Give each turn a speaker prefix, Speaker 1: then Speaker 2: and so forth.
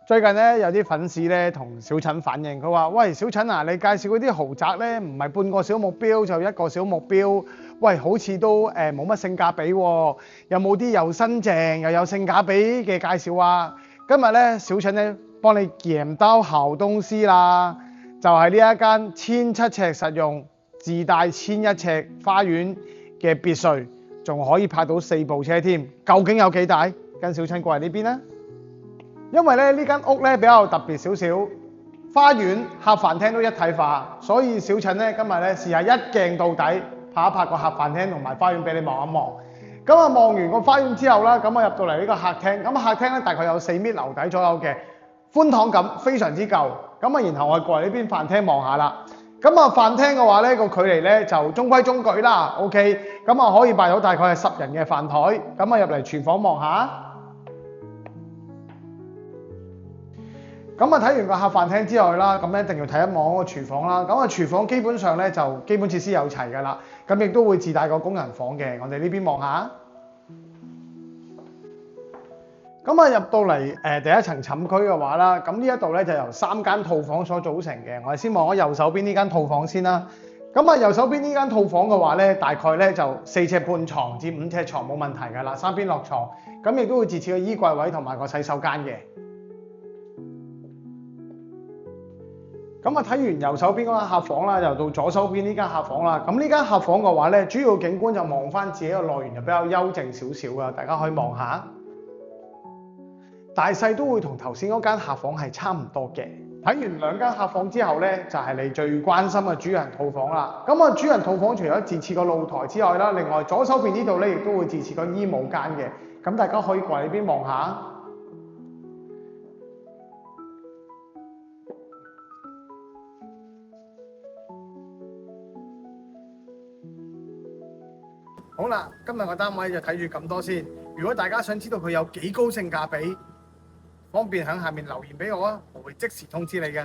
Speaker 1: 最近咧有啲粉絲咧同小陳反映，佢話：喂，小陳啊，你介紹嗰啲豪宅咧，唔係半個小目標就一個小目標，喂，好似都冇乜性價比喎，有冇啲又新淨又有性價比嘅介紹啊？今日咧小陳咧幫你驗到好東西啦，就係呢一間1700尺實用、自帶1100尺花園嘅別墅，仲可以泊到4部車添。究竟有幾大？跟小陳過嚟呢邊啦。因為咧呢間屋咧比較特別少少，花園、客飯廳都一體化，所以小陳咧今日咧試下一鏡到底，拍一拍個客飯廳同埋花園俾你望一望。咁啊望完個花園之後啦，咁啊入到嚟呢個客廳，咁客廳咧大概有4米樓底左右嘅，寬敞感非常之夠。咁啊然後我過嚟呢邊飯廳望下啦。咁啊飯廳嘅話咧個距離咧就中規中矩啦 ，OK。咁啊可以擺到大概係10人嘅飯台。咁啊入嚟廚房望下。咁啊睇完個客飯廳之外啦，咁一定要睇一望個廚房啦。咁啊廚房基本上咧就基本設施有齊㗎啦，咁亦都會自帶個工人房嘅。我哋呢邊望下。咁啊入到嚟第一層寢區嘅話啦，咁呢一度咧就由3間套房所組成嘅。我哋先望咗右手邊呢間套房先啦。咁啊右手邊呢間套房嘅話咧，大概咧就4尺半床至5尺床冇問題㗎啦，三邊落床。咁亦都會自設個衣櫃位同埋個洗手間嘅。咁啊睇完右手邊嗰間客房啦，又到左手邊呢間客房啦。咁呢間客房嘅話咧，主要景觀就望翻自己個內園就比較幽靜少少噶，大家可以望下。大細都會同頭先嗰間客房係差唔多嘅。睇完兩間客房之後咧，就係你最關心嘅主人套房啦。咁啊主人套房除咗自設個露台之外啦，另外左手邊呢度咧亦都會自設個衣帽間嘅。咁大家可以過嚟呢邊望下。好啦，今日個單位就睇住咁多先。如果大家想知道佢有幾高性價比，方便喺下面留言俾我啊，我會即時通知你嘅。